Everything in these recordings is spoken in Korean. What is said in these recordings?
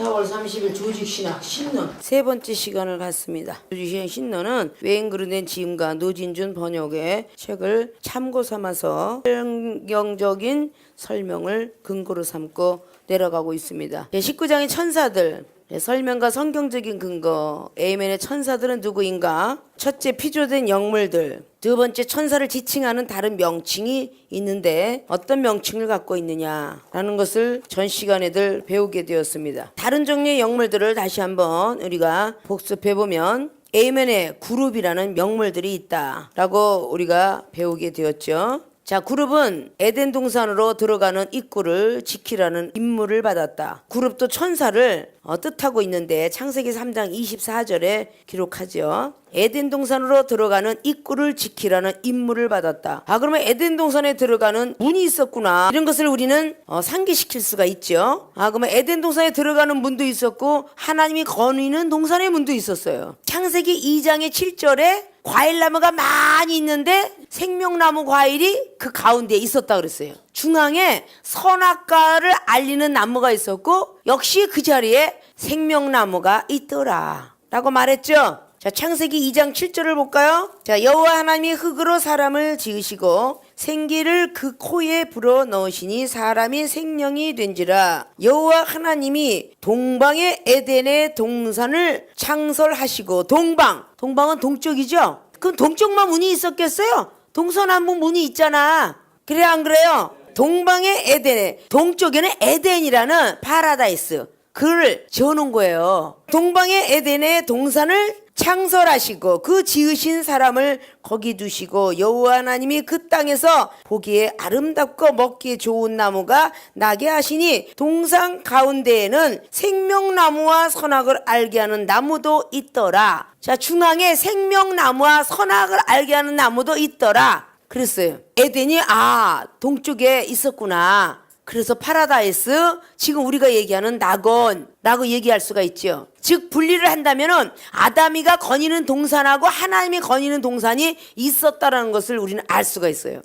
4월 30일 조직신학 신론 세 번째 시간을 갖습니다. 조직신학 신론은 외행그릇된 지음과 노진준 번역의 책을 참고 삼아서 성경적인 설명을 근거로 삼고 내려가고 있습니다. 19장의 천사들 설명과 성경적인 근거. 에이멘의 천사들은 누구인가? 첫째, 피조된 영물들. 두 번째, 천사를 지칭하는 다른 명칭이 있는데 어떤 명칭을 갖고 있느냐라는 것을 전 시간에들 배우게 되었습니다. 다른 종류의 영물들을 다시 한번 우리가 복습해보면 에이멘의 그룹이라는 명물들이 있다라고 우리가 배우게 되었죠. 자, 그룹은 에덴 동산으로 들어가는 입구를 지키라는 임무를 받았다. 그룹도 천사를 뜻하고 있는데 창세기 3장 24절에 기록하죠. 에덴 동산으로 들어가는 입구를 지키라는 임무를 받았다. 그러면 에덴 동산에 들어가는 문이 있었구나. 이런 것을 우리는 상기시킬 수가 있죠. 그러면 에덴 동산에 들어가는 문도 있었고 하나님이 거니는 동산의 문도 있었어요. 창세기 2장의 7절에 과일나무가 많이 있는데 생명나무 과일이 그 가운데에 있었다 그랬어요. 중앙에 선악과를 알리는 나무가 있었고 역시 그 자리에 생명나무가 있더라 라고 말했죠. 자, 창세기 2장 7절을 볼까요? 자, 여호와 하나님이 흙으로 사람을 지으시고 생기를 그 코에 불어 넣으시니 사람이 생명이 된지라. 여호와 하나님이 동방의 에덴의 동산을 창설하시고 동방은 동쪽이죠. 그럼 동쪽만 문이 있었겠어요? 동서남북 문이 있잖아. 그래 안 그래요? 동방의 에덴에 동쪽에는 에덴이라는 파라다이스 그를 지어놓은 거예요. 동방의 에덴의 동산을 창설하시고 그 지으신 사람을 거기 두시고 여호와 하나님이 그 땅에서 보기에 아름답고 먹기에 좋은 나무가 나게 하시니 동산 가운데에는 생명나무와 선악을 알게 하는 나무도 있더라. 자, 중앙에 생명나무와 선악을 알게 하는 나무도 있더라 그랬어요. 에덴이 동쪽에 있었구나. 그래서 파라다이스, 지금 우리가 얘기하는 낙원라고 얘기할 수가 있죠. 즉 분리를 한다면은 아담이가 거니는 동산하고 하나님이 거니는 동산이 있었다라는 것을 우리는 알 수가 있어요.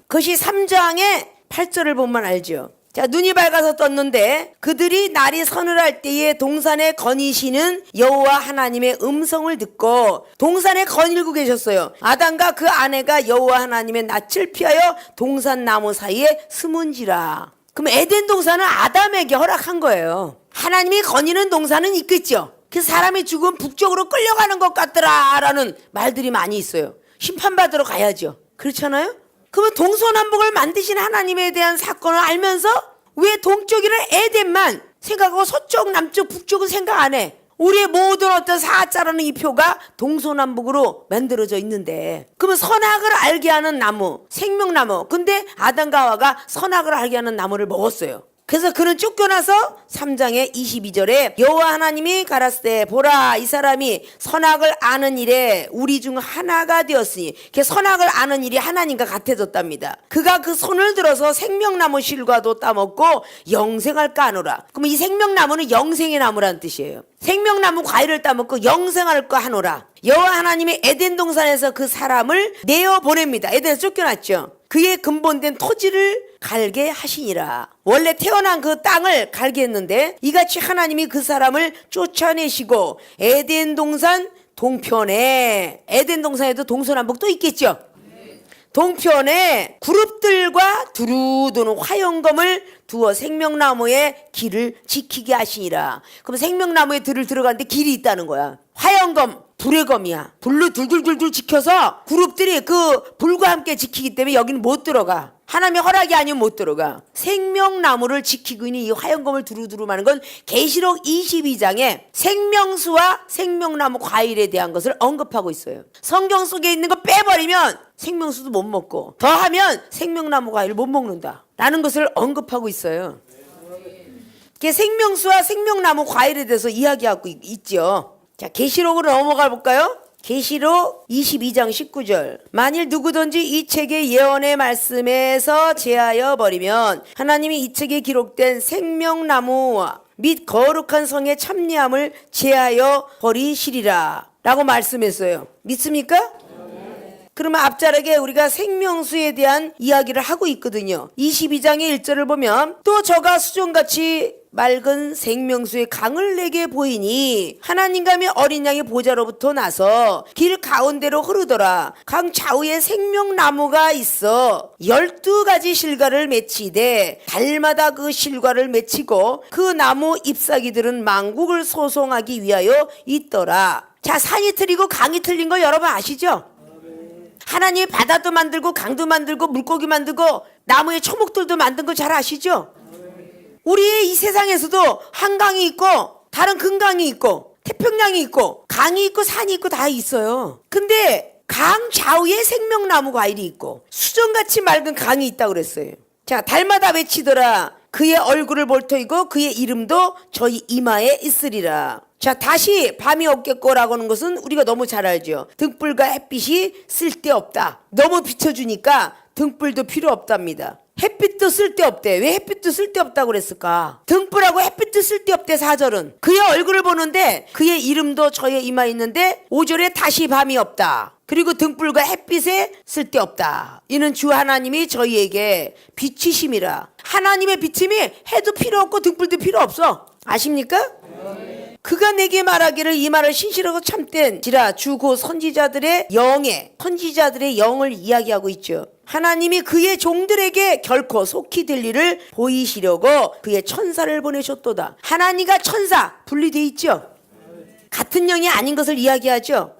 그것이 3장의 8절을 보면 알죠. 자, 눈이 밝아서 떴는데 그들이 날이 서늘할 때에 동산에 거니시는 여호와 하나님의 음성을 듣고 동산에 거닐고 계셨어요. 아담과 그 아내가 여호와 하나님의 낯을 피하여 동산 나무 사이에 숨은지라. 그럼 에덴 동산은 아담에게 허락한 거예요. 하나님이 거니는 동산은 있겠죠. 그래서 사람이 죽으면 북쪽으로 끌려가는 것 같더라라는 말들이 많이 있어요. 심판받으러 가야죠. 그렇잖아요? 그러면 동서남북을 만드신 하나님에 대한 사건을 알면서 왜 동쪽이는 에덴만 생각하고 서쪽, 남쪽, 북쪽은 생각 안 해? 우리의 모든 어떤 사자라는 이 표가 동서남북으로 만들어져 있는데 그러면 선악을 알게 하는 나무, 생명나무. 근데 아담과 하와가 선악을 알게 하는 나무를 먹었어요. 그래서 그는 쫓겨나서 3장의 22절에 여호와 하나님이 가라사대 보라 이 사람이 선악을 아는 일에 우리 중 하나가 되었으니 선악을 아는 일이 하나님과 같아졌답니다. 그가 그 손을 들어서 생명나무 실과도 따먹고 영생할까 하노라. 그럼 이 생명나무는 영생의 나무라는 뜻이에요. 생명나무 과일을 따먹고 영생할까 하노라. 여호와 하나님이 에덴 동산에서 그 사람을 내어보냅니다. 에덴에서 쫓겨났죠. 그의 근본된 토지를 갈게 하시니라. 원래 태어난 그 땅을 갈게 했는데 이같이 하나님이 그 사람을 쫓아내시고 에덴 동산 동편에 에덴 동산에도 동서남북도 있겠죠. 동편에 그룹들과 두루 도는 화영검을 두어 생명나무의 길을 지키게 하시니라. 그럼 생명나무의 들을 들어가는데 길이 있다는 거야. 화영검 불의 검이야. 불로 둘둘둘둘 지켜서 그룹들이 그 불과 함께 지키기 때문에 여기는 못 들어가. 하나님의 허락이 아니면 못 들어가. 생명나무를 지키고 있는 이 화영검을 두루두루 마는 건 계시록 22장에 생명수와 생명나무 과일에 대한 것을 언급하고 있어요. 성경 속에 있는 거 빼버리면 생명수도 못 먹고 더하면 생명나무 과일을 못 먹는다 라는 것을 언급하고 있어요. 생명수와 생명나무 과일에 대해서 이야기하고 있죠. 자, 계시록으로 넘어가 볼까요? 계시록 22장 19절. 만일 누구든지 이 책의 예언의 말씀에서 제하여 버리면 하나님이 이 책에 기록된 생명나무 및 거룩한 성의 참여함을 제하여 버리시리라 라고 말씀했어요. 믿습니까? 그러면 앞자락에 우리가 생명수에 대한 이야기를 하고 있거든요. 22장의 1절을 보면 또 저가 수종같이 맑은 생명수의 강을 내게 보이니 하나님감이 어린 양의 보좌로부터 나서 길 가운데로 흐르더라. 강 좌우에 생명나무가 있어 12가지 실과를 맺히되 달마다 그 실과를 맺히고 그 나무 잎사귀들은 만국을 소송하기 위하여 있더라. 자, 산이 틀리고 강이 틀린 거 여러분 아시죠? 하나님이 바다도 만들고 강도 만들고 물고기 만들고 나무의 초목들도 만든 거 잘 아시죠? 우리의 이 세상에서도 한강이 있고 다른 금강이 있고 태평양이 있고 강이 있고 산이 있고 다 있어요. 근데 강 좌우에 생명나무 과일이 있고 수정같이 맑은 강이 있다고 그랬어요. 자, 달마다 외치더라. 그의 얼굴을 볼 터이고 그의 이름도 저희 이마에 있으리라. 자, 다시 밤이 없겠고라고 하는 것은 우리가 너무 잘 알죠. 등불과 햇빛이 쓸데없다. 너무 비춰주니까 등불도 필요 없답니다. 햇빛도 쓸데없대. 왜 햇빛도 쓸데없다고 그랬을까? 등불하고 햇빛도 쓸데없대. 4절은 그의 얼굴을 보는데 그의 이름도 저의 이마에 있는데 5절에 다시 밤이 없다. 그리고 등불과 햇빛에 쓸데없다. 이는 주 하나님이 저희에게 빛이심이라. 하나님의 빛임이 해도 필요 없고 등불도 필요 없어. 아십니까? 그가 내게 말하기를 이 말을 신실하고 참된지라. 주 곧 선지자들의 영을 이야기하고 있죠. 하나님이 그의 종들에게 결코 속히 될 일을 보이시려고 그의 천사를 보내셨도다. 하나님과 천사 분리되어 있죠. 같은 영이 아닌 것을 이야기하죠.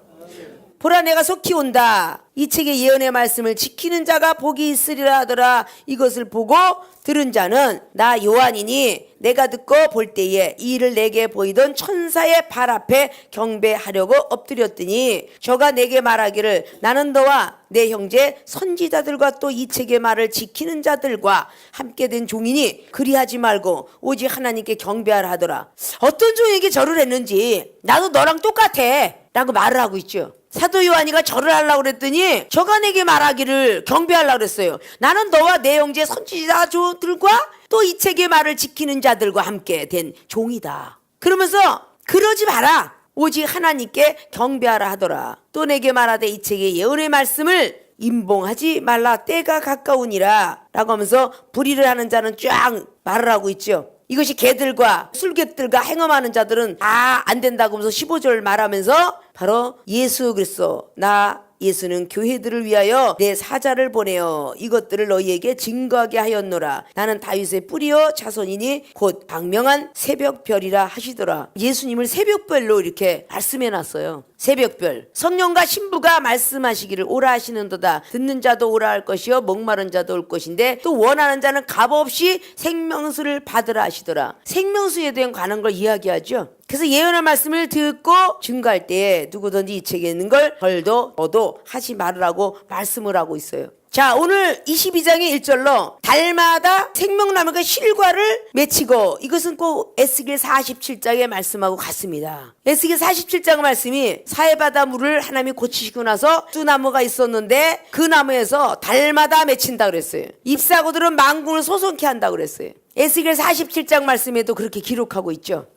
보라, 내가 속히 온다. 이 책의 예언의 말씀을 지키는 자가 복이 있으리라 하더라. 이것을 보고 들은 자는 나 요한이니 내가 듣고 볼 때에 이 일을 내게 보이던 천사의 발 앞에 경배하려고 엎드렸더니 저가 내게 말하기를 나는 너와 내 형제 선지자들과 또 이 책의 말을 지키는 자들과 함께 된 종이니 그리하지 말고 오직 하나님께 경배하라 하더라. 어떤 종에게 절을 했는지 나도 너랑 똑같아 라고 말을 하고 있죠. 사도 요한이가 절을 하려고 그랬더니 저가 내게 말하기를 경배하려고 그랬어요. 나는 너와 내 형제 선지자들과 또 이 책의 말을 지키는 자들과 함께 된 종이다. 그러면서 그러지 마라. 오직 하나님께 경배하라 하더라. 또 내게 말하되 이 책의 예언의 말씀을 임봉하지 말라. 때가 가까우니라 라고 하면서 불의를 하는 자는 쫙 말을 하고 있죠. 이것이 개들과 술객들과 행음하는 자들은 다 안 된다고 하면서 15절 말하면서 바로 예수 그리스도 나 예수는 교회들을 위하여 내 사자를 보내어 이것들을 너희에게 증거하게 하였노라. 나는 다윗의 뿌리요 자손이니 곧 광명한 새벽별이라 하시더라. 예수님을 새벽별로 이렇게 말씀해 놨어요. 새벽별. 성령과 신부가 말씀하시기를 오라 하시는도다. 듣는 자도 오라 할 것이요 목마른 자도 올 것인데 또 원하는 자는 값없이 생명수를 받으라 하시더라. 생명수에 대한 관한 걸 이야기하죠. 그래서 예언의 말씀을 듣고 증거할 때에 누구든지 이 책에 있는 걸 벌도 너도 하지 말으라고 말씀을 하고 있어요. 자, 오늘 22장의 1절로 달마다 생명나무가 실과를 맺히고 이것은 꼭 에스겔 47장에 말씀하고 같습니다. 에스겔 47장 말씀이 사해바다 물을 하나님이 고치시고 나서 뚜나무가 있었는데 그 나무에서 달마다 맺힌다 그랬어요. 잎사귀들은 만군을 소송케 한다 그랬어요. 에스겔 47장 말씀에도 그렇게 기록하고 있죠.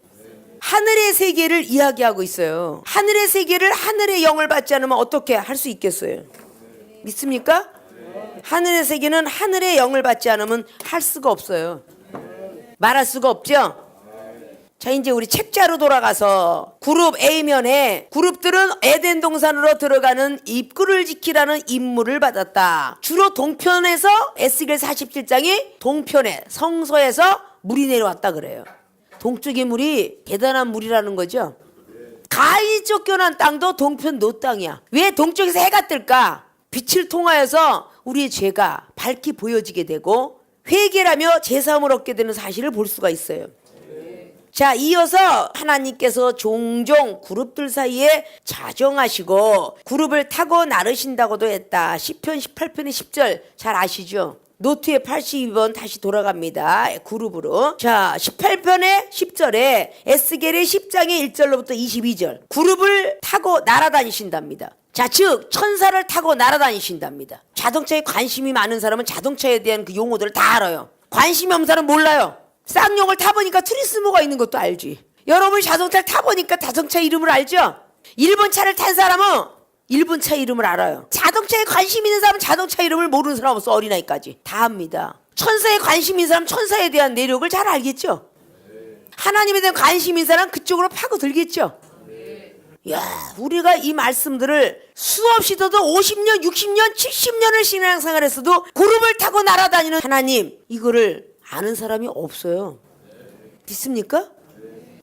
하늘의 세계를 이야기하고 있어요. 하늘의 세계를 하늘의 영을 받지 않으면 어떻게 할 수 있겠어요? 믿습니까? 하늘의 세계는 하늘의 영을 받지 않으면 할 수가 없어요. 말할 수가 없죠? 자, 이제 우리 책자로 돌아가서 그룹 A면에 그룹들은 에덴 동산으로 들어가는 입구를 지키라는 임무를 받았다. 주로 동편에서 에스겔 47장이 동편에 성소에서 물이 내려왔다 그래요. 동쪽의 물이 대단한 물이라는 거죠. 가히 쫓겨난 땅도 동편 노 땅이야. 왜 동쪽에서 해가 뜰까? 빛을 통하여서 우리의 죄가 밝히 보여지게 되고 회개라며 제사함을 얻게 되는 사실을 볼 수가 있어요. 자, 이어서 하나님께서 종종 그룹들 사이에 자정하시고 그룹을 타고 나르신다고도 했다. 시편 18편의 10절 잘 아시죠? 노트에 82번 다시 돌아갑니다. 그룹으로. 자, 18편의 10절에 에스겔의 10장의 1절로부터 22절. 그룹을 타고 날아다니신답니다. 자, 즉 천사를 타고 날아다니신답니다. 자동차에 관심이 많은 사람은 자동차에 대한 그 용어들을 다 알아요. 관심이 없는 사람은 몰라요. 쌍용을 타보니까 트리스모가 있는 것도 알지. 여러분이 자동차를 타보니까 자동차 이름을 알죠? 일본 차를 탄 사람은 일본 차 이름을 알아요. 자동차에 관심 있는 사람은 자동차 이름을 모르는 사람 없어. 어린아이까지 다 압니다. 천사에 관심 있는 사람 천사에 대한 내력을 잘 알겠죠? 하나님에 대한 관심인 사람 그쪽으로 파고들겠죠. 야, 우리가 이 말씀들을 수없이 더도 50년, 60년, 70년을 신앙생활했어도 구름을 타고 날아다니는 하나님, 이거를 아는 사람이 없어요. 믿습니까?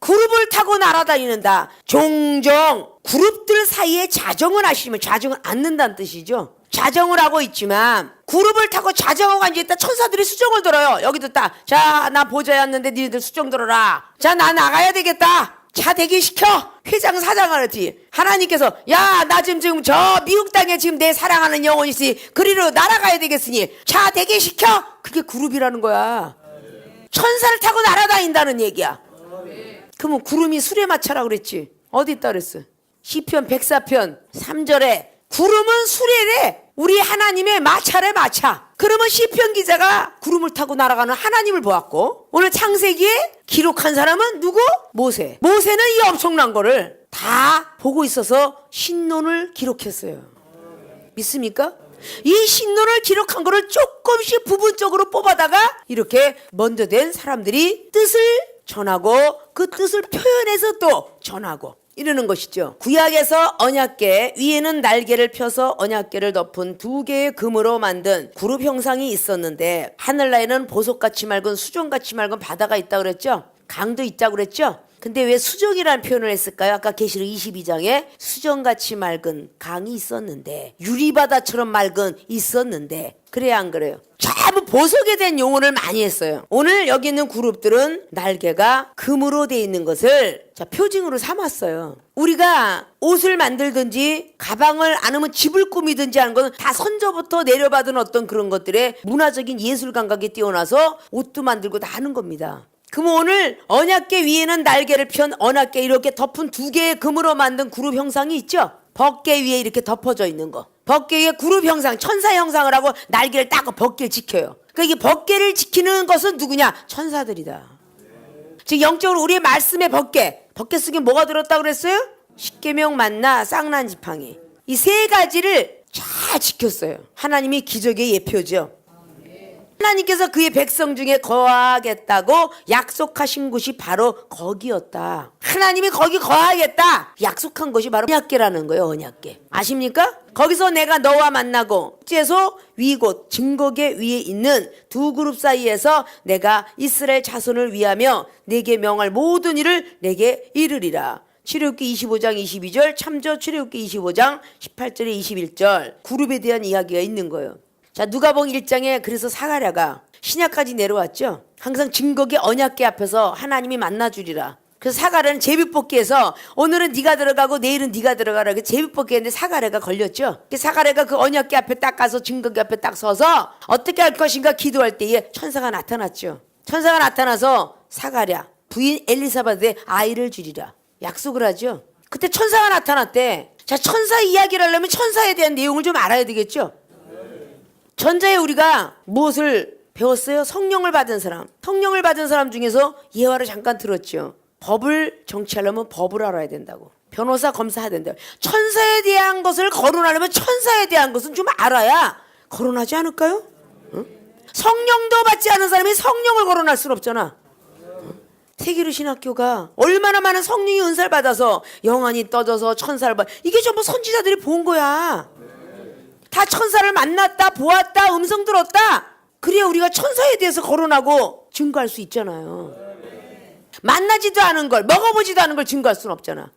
그룹을 타고 날아다니는다. 종종 그룹들 사이에 자정을 하시면, 자정을 않는다는 뜻이죠. 자정을 하고 있지만 그룹을 타고 자정하고 앉아있다 천사들이 수정을 들어요. 여기도 딱, 자, 나 보좌였는데 니네들 수정 들어라. 자, 나 나가야 되겠다. 차 대기시켜. 회장 사장을 했지. 하나님께서 야, 나 지금 저 미국 땅에 지금 내 사랑하는 영혼이 있으니 그리로 날아가야 되겠으니 차 대기시켜. 그게 그룹이라는 거야. 천사를 타고 날아다닌다는 얘기야. 그러면 구름이 수레마차라 그랬지. 어디 있다 그랬어? 시편 104편 3절에 구름은 수레래. 우리 하나님의 마차래, 마차. 그러면 시편 기자가 구름을 타고 날아가는 하나님을 보았고, 오늘 창세기에 기록한 사람은 누구? 모세. 모세는 이 엄청난 거를 다 보고 있어서 신론을 기록했어요. 믿습니까? 이 신론을 기록한 거를 조금씩 부분적으로 뽑아다가 이렇게 먼저 된 사람들이 뜻을 전하고 그 뜻을 표현해서 또 전하고 이러는 것이죠. 구약에서 언약궤 위에는 날개를 펴서 언약궤를 덮은 두 개의 금으로 만든 그룹 형상이 있었는데, 하늘나라에는 보석같이 맑은 수정같이 맑은 바다가 있다고 그랬죠. 강도 있다고 그랬죠. 근데 왜 수정이라는 표현을 했을까요? 아까 계시록 22장에 수정같이 맑은 강이 있었는데, 유리바다처럼 맑은 있었는데, 그래야 안 그래요? 전부 보석에 대한 용어를 많이 했어요. 오늘 여기 있는 그룹들은 날개가 금으로 돼 있는 것을 표징으로 삼았어요. 우리가 옷을 만들든지 가방을 안 하면 집을 꾸미든지 하는 건 다 선조부터 내려받은 어떤 그런 것들의 문화적인 예술 감각이 뛰어나서 옷도 만들고 다 하는 겁니다. 그럼 오늘 언약궤 위에는 날개를 편 언약궤 이렇게 덮은 두 개의 금으로 만든 그룹 형상이 있죠. 법궤 위에 이렇게 덮어져 있는 거. 법궤 위에 그룹 형상, 천사 형상을 하고 날개를 딱 법궤를 지켜요. 그러니까 이 법궤를 지키는 것은 누구냐? 천사들이다. 즉 영적으로 우리의 말씀의 법궤 속에 뭐가 들었다고 그랬어요? 십계명, 만나, 쌍난 지팡이. 이 세 가지를 잘 지켰어요. 하나님이 기적의 예표죠. 하나님께서 그의 백성 중에 거하겠다고 약속하신 곳이 바로 거기였다. 하나님이 거기 거하겠다 약속한 것이 바로 언약궤라는 거예요. 언약궤 아십니까? 거기서 내가 너와 만나고 채소 위곳 증거궤 위에 있는 두 그룹 사이에서 내가 이스라엘 자손을 위하며 내게 명할 모든 일을 내게 이르리라. 출애굽기 25장 22절, 참조 출애굽기 25장 18절에 21절 그룹에 대한 이야기가 있는 거예요. 자, 누가복음 1장에 그래서 사가랴가 신약까지 내려왔죠. 항상 증거궤 언약궤 앞에서 하나님이 만나주리라. 그래서 사가랴는 제비뽑기에서 오늘은 네가 들어가고 내일은 네가 들어가라. 제비뽑기 했는데 사가랴가 걸렸죠. 사가랴가 그 언약궤 앞에 딱 가서 증거궤 앞에 딱 서서 어떻게 할 것인가 기도할 때에 천사가 나타났죠. 천사가 나타나서 사가랴 부인 엘리사벳에 아이를 주리라 약속을 하죠. 그때 천사가 나타났대. 자, 천사 이야기를 하려면 천사에 대한 내용을 좀 알아야 되겠죠. 전자에 우리가 무엇을 배웠어요? 성령을 받은 사람. 성령을 받은 사람 중에서 예화를 잠깐 들었죠. 법을 정치하려면 법을 알아야 된다고. 변호사, 검사해야 된다고. 천사에 대한 것을 거론하려면 천사에 대한 것은 좀 알아야 거론하지 않을까요? 응? 성령도 받지 않은 사람이 성령을 거론할 수는 없잖아. 세계로 신학교가 얼마나 많은 성령의 은사를 받아서 영안이 떠져서 천사를 받. 이게 전부 선지자들이 본 거야. 다 천사를 만났다, 보았다, 음성 들었다. 그래야 우리가 천사에 대해서 거론하고 증거할 수 있잖아요. 만나지도 않은 걸, 먹어보지도 않은 걸 증거할 수는 없잖아.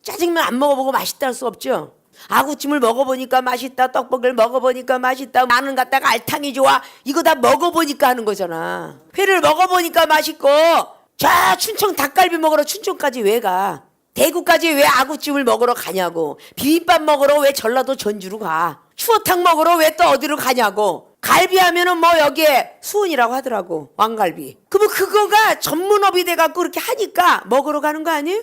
짜장면 안 먹어보고 맛있다 할 수 없죠. 아구찜을 먹어보니까 맛있다, 떡볶이를 먹어보니까 맛있다, 마늘 갖다가 알탕이 좋아. 이거 다 먹어보니까 하는 거잖아. 회를 먹어보니까 맛있고, 저 춘천 닭갈비 먹으러 춘천까지 왜 가? 대구까지 왜 아구찜을 먹으러 가냐고. 비빔밥 먹으러 왜 전라도 전주로 가. 추어탕 먹으러 왜 또 어디로 가냐고. 갈비 하면은 뭐 여기에 수원이라고 하더라고. 왕갈비. 그럼 그거가 전문업이 돼갖고 그렇게 하니까 먹으러 가는 거 아니에요?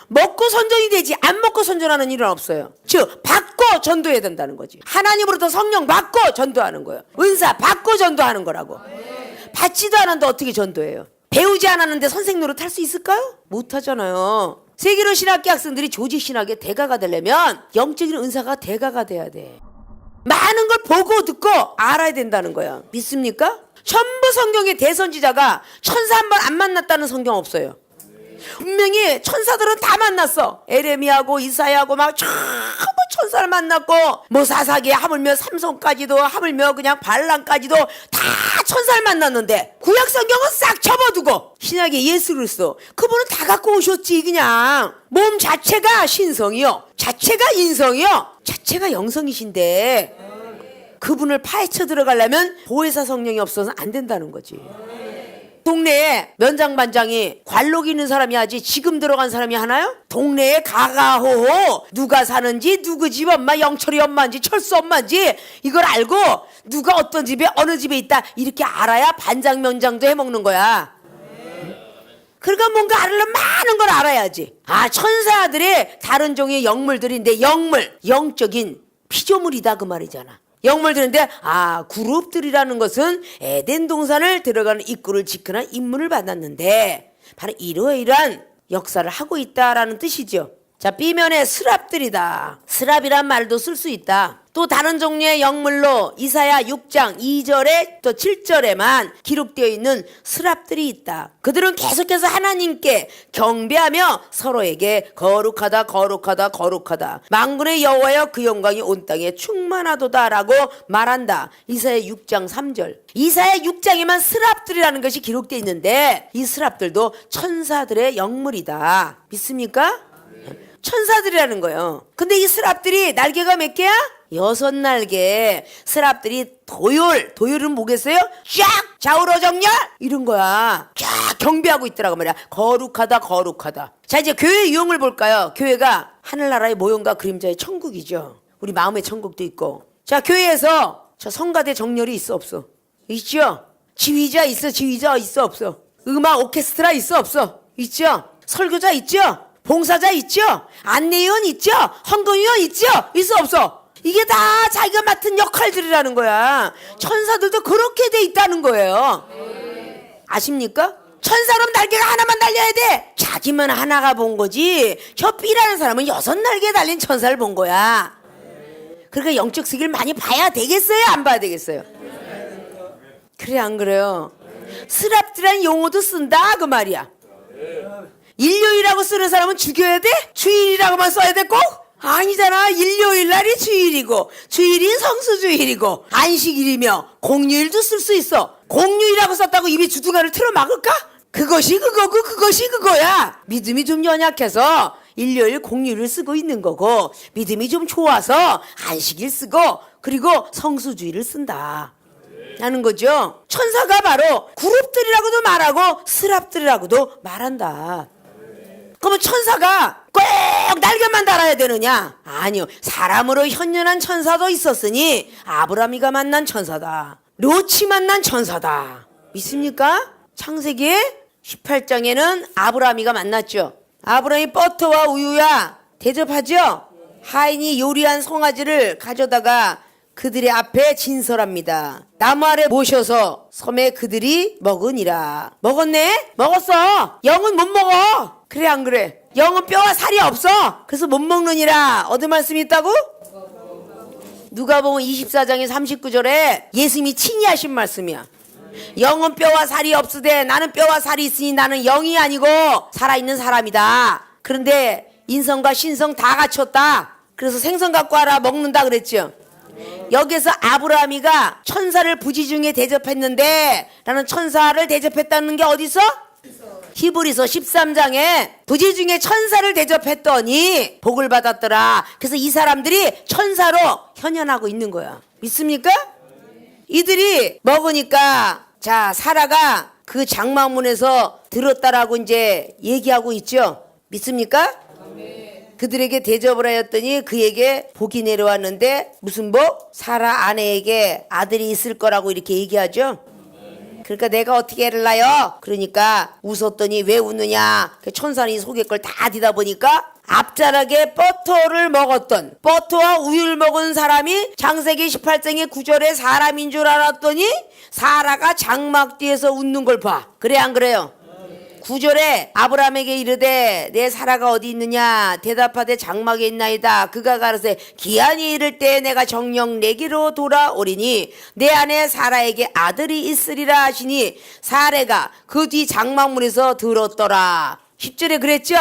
먹고 선전이 되지 안 먹고 선전하는 일은 없어요. 즉 받고 전도해야 된다는 거지. 하나님으로부터 성령 받고 전도하는 거예요. 은사 받고 전도하는 거라고. 받지도 않았는데 어떻게 전도해요? 배우지 않았는데 선생 노릇 할 수 있을까요? 못하잖아요. 세계로 신학교 학생들이 조직 신학의 대가가 되려면 영적인 은사가 대가가 돼야 돼. 많은 걸 보고 듣고 알아야 된다는 거야. 믿습니까? 전부 성경의 대선지자가 천사 한 번 안 만났다는 성경 없어요. 분명히 천사들은 다 만났어. 에레미야하고 이사야하고 막 전부 천사를 만났고, 뭐 사사기 하물며 삼손까지도, 하물며 그냥 발람까지도 다 천사를 만났는데, 구약 성경은 싹 접어두고 신약의 예수 그리스도, 그분은 다 갖고 오셨지. 그냥 몸 자체가 신성이요, 자체가 인성이요, 자체가 영성이신데 그분을 파헤쳐 들어가려면 보혜사 성령이 없어서는 안 된다는 거지. 동네에 면장반장이 관록 있는 사람이 하지 지금 들어간 사람이 하나요? 동네에 가가호호 누가 사는지, 누구 집 엄마, 영철이 엄마인지 철수 엄마인지 이걸 알고 누가 어떤 집에 어느 집에 있다 이렇게 알아야 반장 면장도 해먹는 거야. 그러니까 뭔가 알려면 많은 걸 알아야지. 천사들의 다른 종의 영물들인데, 영물, 영적인 피조물이다 그 말이잖아. 영물들인데, 그룹들이라는 것은 에덴 동산을 들어가는 입구를 지키는 임무를 받았는데 바로 이러이러한 역사를 하고 있다라는 뜻이죠. 자, B면에 스랍들이다. 스랍이란 말도 쓸 수 있다. 또 다른 종류의 영물로 이사야 6장 2절에 또 7절에만 기록되어 있는 스랍들이 있다. 그들은 계속해서 하나님께 경배하며 서로에게 거룩하다 거룩하다 거룩하다, 만군의 여호와여 그 영광이 온 땅에 충만하도다 라고 말한다. 이사야 6장 3절. 이사야 6장에만 스랍들이라는 것이 기록되어 있는데 이 스랍들도 천사들의 영물이다. 믿습니까? 천사들이라는 거예요. 근데 이 스랍들이 날개가 몇 개야? 6날개. 스랍들이 도율은 뭐겠어요? 쫙 좌우로 정렬 이런 거야. 쫙 경배하고 있더라고 말이야. 거룩하다 거룩하다. 자, 이제 교회 유형을 볼까요? 교회가 하늘나라의 모형과 그림자의 천국이죠. 우리 마음의 천국도 있고. 자, 교회에서 저 성가대 정렬이 있어 없어? 있죠. 지휘자 있어 없어? 음악 오케스트라 있어 없어? 있죠. 설교자 있죠. 봉사자 있죠? 안내위원 있죠? 헌금위원 있죠? 있어 없어? 이게 다 자기가 맡은 역할들이라는 거야. 천사들도 그렇게 돼 있다는 거예요. 아십니까? 천사는 날개가 하나만 달려야 돼. 자기만 하나가 본 거지. 저 B라는 사람은 6날개 달린 천사를 본 거야. 그러니까 영적 세계를 많이 봐야 되겠어요? 안 봐야 되겠어요? 그래 안 그래요? 스랍들이라는 용어도 쓴다 그 말이야. 일요일이라고 쓰는 사람은 죽여야 돼? 주일이라고만 써야 돼 꼭? 아니잖아. 일요일 날이 주일이고, 주일이 성수주일이고, 안식일이며 공휴일도 쓸 수 있어. 공휴일이라고 썼다고 입에 주둥아를 틀어 막을까? 그것이 그거고 그것이 그거야. 믿음이 좀 연약해서 일요일 공휴일을 쓰고 있는 거고, 믿음이 좀 좋아서 안식일 쓰고, 그리고 성수주일을 쓴다 하는 거죠. 천사가 바로 그룹들이라고도 말하고 스랍들이라고도 말한다. 그러면 천사가 꼭 날개만 달아야 되느냐? 아니요. 사람으로 현존한 천사도 있었으니 아브라함이가 만난 천사다. 롯이 만난 천사다. 믿습니까? 창세기 18장에는 아브라함이가 만났죠. 아브라함이 버터와 우유야 대접하죠. 하인이 요리한 송아지를 가져다가 그들의 앞에 진설합니다. 나무 아래 모셔서 섬에 그들이 먹으니라. 먹었네? 먹었어. 영은 못 먹어. 그래 안 그래? 영은 뼈와 살이 없어. 그래서 못 먹느니라. 어디 말씀이 있다고? 누가복음 24장의 39절에 예수님이 친히 하신 말씀이야. 영은 뼈와 살이 없으되 나는 뼈와 살이 있으니 나는 영이 아니고 살아있는 사람이다. 그런데 인성과 신성 다 갖췄다. 그래서 생선 갖고 와라 먹는다 그랬죠. 여기서 아브라함이가 천사를 부지중에 대접했는데 라는 천사를 대접했다는 게 어디 있어? 히브리서 13장에 부지중에 천사를 대접했더니 복을 받았더라. 그래서 이 사람들이 천사로 현현하고 있는 거야. 믿습니까? 이들이 먹으니까 자 사라가 그 장막문에서 들었다라고 이제 얘기하고 있죠. 믿습니까? 그들에게 대접을 하였더니 그에게 복이 내려왔는데 무슨 복? 사라 아내에게 아들이 있을 거라고 이렇게 얘기하죠. 그러니까 내가 어떻게 해를 나요? 그러니까 웃었더니 왜 웃느냐? 천사는 이 속의 걸 다 뒤다 보니까 앞자락에 버터를 먹었던 버터와 우유를 먹은 사람이 창세기 18장의 9절에 사람인 줄 알았더니 사라가 장막 뒤에서 웃는 걸 봐. 그래 안 그래요? 9절에 아브라함에게 이르되 내 사라가 어디 있느냐 대답하되 장막에 있나이다. 그가 가로되 기한이 이를 때 내가 정녕 내게로 돌아오리니 내 아내 사라에게 아들이 있으리라 하시니 사레가 그 뒤 장막문에서 들었더라. 10절에 그랬죠?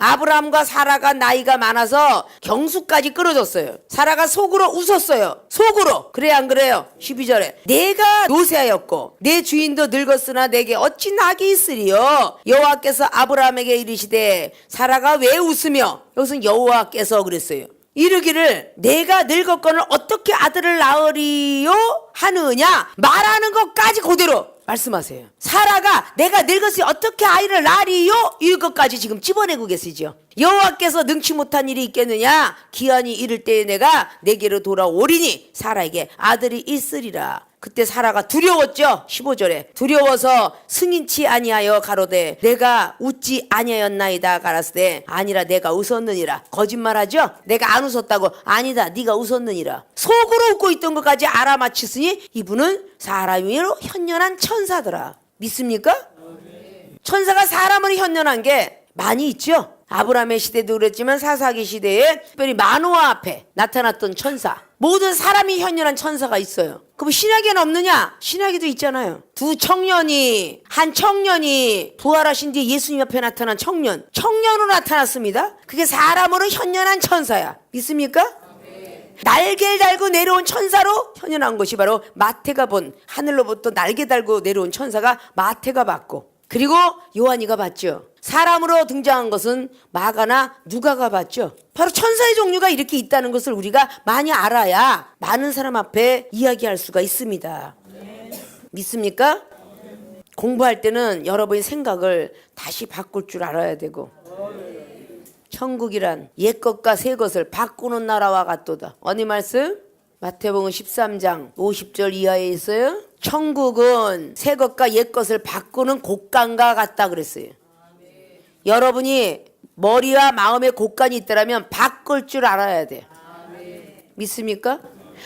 아브라함과 사라가 나이가 많아서 경수까지 끊어졌어요. 사라가 속으로 웃었어요. 속으로. 그래 안 그래요? 12절에 내가 노쇠하였고 내 주인도 늙었으나 내게 어찌 낙이 있으리요. 여호와께서 아브라함에게 이르시되 사라가 왜 웃으며, 여기서 여호와께서 그랬어요. 이르기를 내가 늙었거늘 어떻게 아들을 낳으리요 하느냐 말하는 것까지 그대로 말씀하세요. 사라가 내가 늙었으니 어떻게 아이를 낳으리요 이것까지 지금 집어내고 계시죠. 여호와께서 능치 못한 일이 있겠느냐 기한이 이를 때에 내가 내게로 돌아오리니 사라에게 아들이 있으리라. 그때 사라가 두려웠죠. 15절에 두려워서 승인치 아니하여 가로되 내가 웃지 아니하였나이다 가라사대 아니라 내가 웃었느니라. 거짓말하죠. 내가 안 웃었다고. 아니다 네가 웃었느니라. 속으로 웃고 있던 것까지 알아맞혔으니 이분은 사람으로 현연한 천사더라. 믿습니까? 천사가 사람으로 현연한 게 많이 있죠. 아브라함의 시대도 그랬지만 사사기 시대에 특별히 마노아 앞에 나타났던 천사, 모든 사람이 현연한 천사가 있어요. 그럼 신약에는 없느냐? 신약에도 있잖아요. 한 청년이 부활하신 뒤에 예수님 앞에 나타난 청년으로 나타났습니다. 그게 사람으로 현연한 천사야. 믿습니까? 날개를 달고 내려온 천사로 현연한 것이 바로 마태가 본, 하늘로부터 날개 달고 내려온 천사가 마태가 봤고, 그리고 요한이가 봤죠. 사람으로 등장한 것은 마가나 누가가 봤죠. 바로 천사의 종류가 이렇게 있다는 것을 우리가 많이 알아야 많은 사람 앞에 이야기할 수가 있습니다. 믿습니까? 공부할 때는 여러분의 생각을 다시 바꿀 줄 알아야 되고, 천국이란 옛것과 새것을 바꾸는 나라와 같도다. 어디 말씀? 마태복음 13장 50절 이하에 있어요. 천국은 새것과 옛것을 바꾸는 곡간과 같다 그랬어요. 여러분이 머리와 마음에 곡간이 있더라면 바꿀 줄 알아야 돼요. 믿습니까?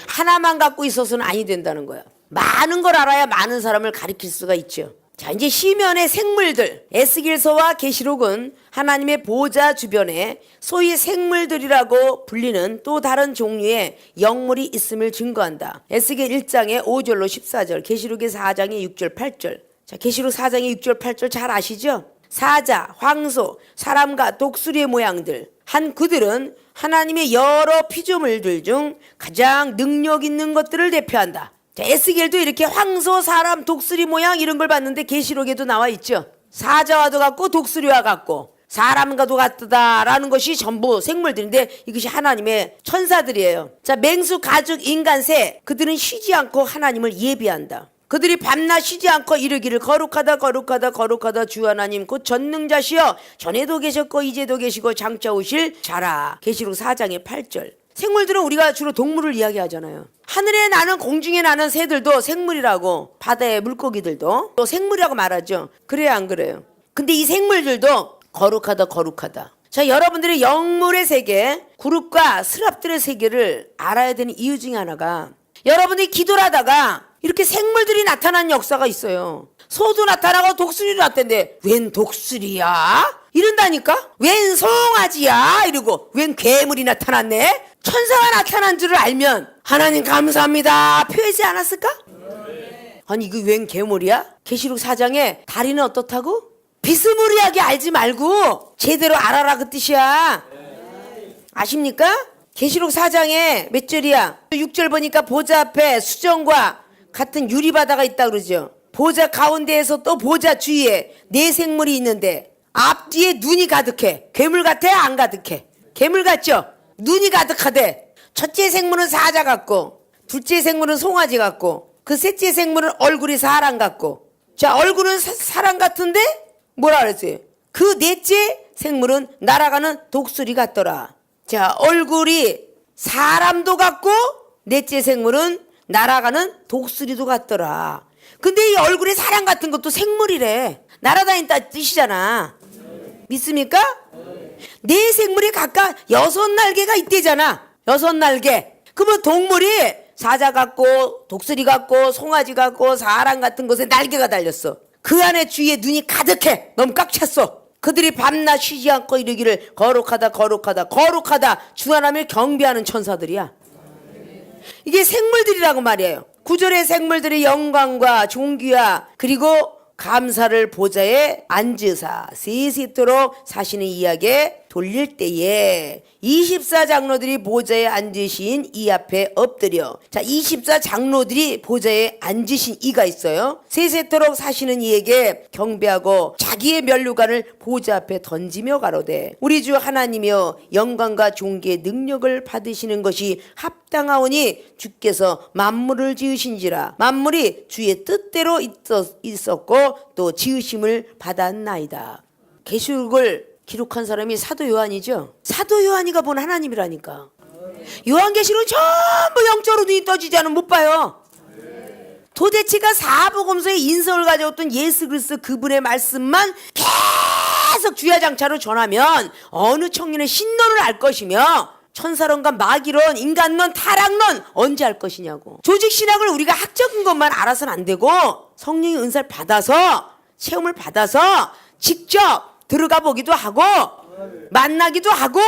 하나만 갖고 있어서는 아니 된다는 거야. 많은 걸 알아야 많은 사람을 가리킬 수가 있죠. 자, 이제 시면의 생물들, 에스겔서와 계시록은 하나님의 보좌 주변에 소위 생물들이라고 불리는 또 다른 종류의 영물이 있음을 증거한다. 에스겔 1장의 5절로 14절, 계시록의 4장의 6절 8절. 자, 계시록 4장의 6절 8절 잘 아시죠? 사자, 황소, 사람과 독수리의 모양들, 한 그들은 하나님의 여러 피조물들 중 가장 능력 있는 것들을 대표한다. 자, 에스겔도 이렇게 황소, 사람, 독수리 모양 이런 걸 봤는데 계시록에도 나와 있죠. 사자와도 같고 독수리와 같고 사람과도 같다라는 것이 전부 생물들인데 이것이 하나님의 천사들이에요. 자, 맹수, 가죽, 인간, 새, 그들은 쉬지 않고 하나님을 예비한다. 그들이 밤낮 쉬지 않고 이르기를 거룩하다 거룩하다 거룩하다 주 하나님 곧 전능자시여 전에도 계셨고 이제도 계시고 장차 오실 자라. 계시록 4장의 8절. 생물들은 우리가 주로 동물을 이야기하잖아요. 하늘에 나는, 공중에 나는 새들도 생물이라고, 바다의 물고기들도 또 생물이라고 말하죠. 그래야 안 그래요? 근데 이 생물들도 거룩하다 거룩하다. 자, 여러분들이 영물의 세계, 그룹과 스랍들의 세계를 알아야 되는 이유 중에 하나가, 여러분들이 기도를 하다가 이렇게 생물들이 나타난 역사가 있어요. 소도 나타나고 독수리도 나타났는데 웬 독수리야? 이런다니까? 웬 송아지야? 이러고 웬 괴물이 나타났네? 천사가 나타난 줄을 알면 하나님 감사합니다 표하지 않았을까? 아니 이거 웬 괴물이야? 계시록 4장에 다리는 어떻다고? 비스무리하게 알지 말고 제대로 알아라 그 뜻이야. 아십니까? 계시록 4장에 몇 절이야? 6절 보니까 보좌 앞에 수정과 같은 유리바다가 있다 그러죠. 보좌 가운데에서 또 보좌 주위에 네 생물이 있는데 앞뒤에 눈이 가득해. 괴물 같아? 안 가득해? 괴물 같죠? 눈이 가득하대. 첫째 생물은 사자 같고, 둘째 생물은 송아지 같고, 그 셋째 생물은 얼굴이 사람 같고. 자, 얼굴은 사람 같은데 뭐라 그랬어요? 그 넷째 생물은 날아가는 독수리 같더라. 자, 얼굴이 사람도 같고 넷째 생물은 날아가는 독수리도 같더라. 근데 이 얼굴이 사람 같은 것도 생물이래. 날아다닌다 뜻이잖아. 믿습니까? 네 생물이 각각 6날개가 있대잖아. 6날개. 그러면 동물이 사자 같고 독수리 같고 송아지 같고 사람 같은 것에 날개가 달렸어. 그 안에 주의 눈이 가득해. 너무 꽉 찼어. 그들이 밤낮 쉬지 않고 이르기를 거룩하다 거룩하다 거룩하다 주 하나님을 경배하는 천사들이야. 이게 생물들이라고 말이에요. 구절의 생물들의 영광과 존귀와 그리고 감사를 보좌에 앉으사 세세토록 사시는 이야기에 돌릴 때에 24장로들이 보좌에 앉으신 이 앞에 엎드려. 자, 24장로들이 보좌에 앉으신 이가 있어요. 세세토록 사시는 이에게 경배하고 자기의 면류관을 보좌 앞에 던지며 가로되 우리 주 하나님이여 영광과 존귀의 능력을 받으시는 것이 합당하오니 주께서 만물을 지으신지라 만물이 주의 뜻대로 있었고 또 지으심을 받았나이다. 계시록을 기록한 사람이 사도 요한이죠. 사도 요한이가 본 하나님이라니까. 요한계시록은 전부 영적으로 눈이 떠지지 않으면 못 봐요. 도대체가 사복음서의 인성을 가져왔던 예수 그리스도 그분의 말씀만 계속 주야장차로 전하면 어느 청년의 신론을 알 것이며 천사론과 마귀론, 인간론, 타락론 언제 할 것이냐고. 조직신학을 우리가 학적인 것만 알아서는 안 되고 성령의 은사를 받아서 체험을 받아서 직접 들어가 보기도 하고 만나기도 하고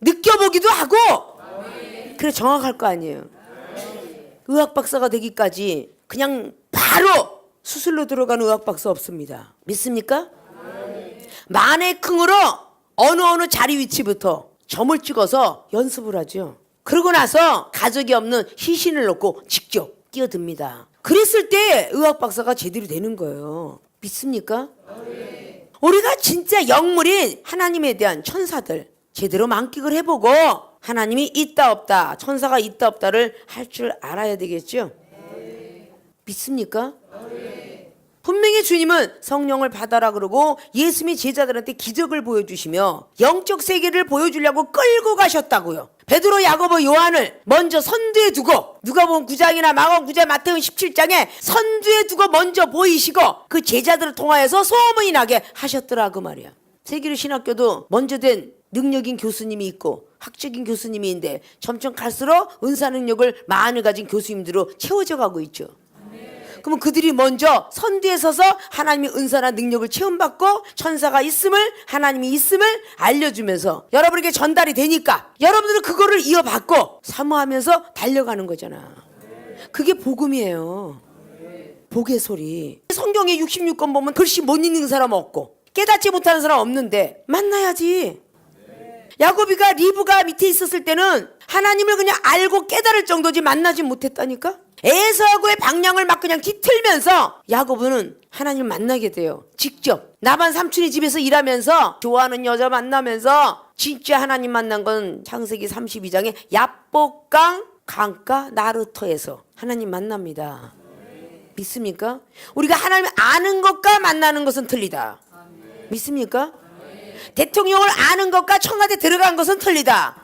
느껴보기도 하고 그래 정확할 거 아니에요. 의학 박사가 되기까지 그냥 바로 수술로 들어가는 의학 박사 없습니다. 믿습니까? 마네킹으로 어느 자리 위치부터 점을 찍어서 연습을 하죠. 그러고 나서 가족이 없는 시신을 놓고 직접 끼어듭니다. 그랬을 때 의학 박사가 제대로 되는 거예요. 믿습니까? 우리가 진짜 영물인 하나님에 대한 천사들 제대로 만끽을 해보고 하나님이 있다 없다 천사가 있다 없다를 할 줄 알아야 되겠죠. 믿습니까? 분명히 주님은 성령을 받아라 그러고 예수님이 제자들한테 기적을 보여주시며 영적 세계를 보여주려고 끌고 가셨다고요. 베드로, 야고보, 요한을 먼저 선두에 두고 누가복음 9장이나 마가복음 9장, 마태복음 17장에 선두에 두고 먼저 보이시고 그 제자들을 통하여서 소문이 나게 하셨더라 그 말이야. 세계로 신학교도 먼저 된 능력인 교수님이 있고 학적인 교수님이 있는데 점점 갈수록 은사 능력을 많이 가진 교수님들로 채워져 가고 있죠. 그러면 그들이 먼저 선두에 서서 하나님의 은사나 능력을 체험받고 천사가 있음을 하나님이 있음을 알려주면서 여러분에게 전달이 되니까 여러분들은 그거를 이어받고 사모하면서 달려가는 거잖아. 그게 복음이에요. 복의 소리. 성경에 66권 보면 글씨 못 읽는 사람 없고 깨닫지 못하는 사람 없는데 만나야지. 야고비가 리브가 밑에 있었을 때는 하나님을 그냥 알고 깨달을 정도지 만나지 못했다니까. 에서하고의 방향을 막 그냥 뒤틀면서 야고보는 하나님을 만나게 돼요. 직접 나반 삼촌이 집에서 일하면서 좋아하는 여자 만나면서 진짜 하나님 만난 건 창세기 32장에 야복강 강가 나루터에서 하나님 만납니다. 믿습니까? 우리가 하나님 아는 것과 만나는 것은 틀리다. 믿습니까? 대통령을 아는 것과 청와대 들어간 것은 틀리다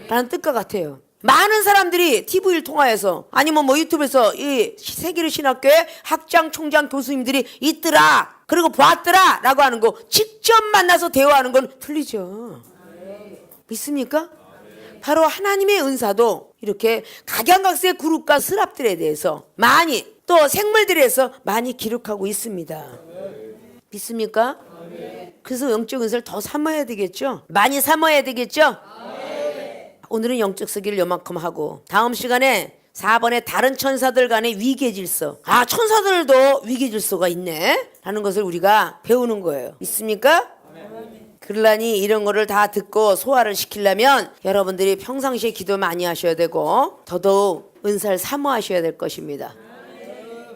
라는 뜻과 같아요. 많은 사람들이 TV를 통하여서 아니면 뭐 유튜브에서 이 세계로 신학교에 학장, 총장, 교수님들이 있더라 그리고 봤더라 라고 하는 거 직접 만나서 대화하는 건 틀리죠. 믿습니까? 바로 하나님의 은사도 이렇게 각양각색 그룹과 스랍들에 대해서 많이 또 생물들에서 많이 기록하고 있습니다. 믿습니까? 그래서 영적 은사를 더 삼아야 되겠죠. 많이 삼아야 되겠죠. 오늘은 영적 서기를 요만큼 하고 다음 시간에 4번에 다른 천사들 간의 위계 질서. 아, 천사들도 위계 질서가 있네 라는 것을 우리가 배우는 거예요. 믿습니까? 그러려니 이런 거를 다 듣고 소화를 시키려면 여러분들이 평상시에 기도 많이 하셔야 되고 더더욱 은사를 사모하셔야 될 것입니다.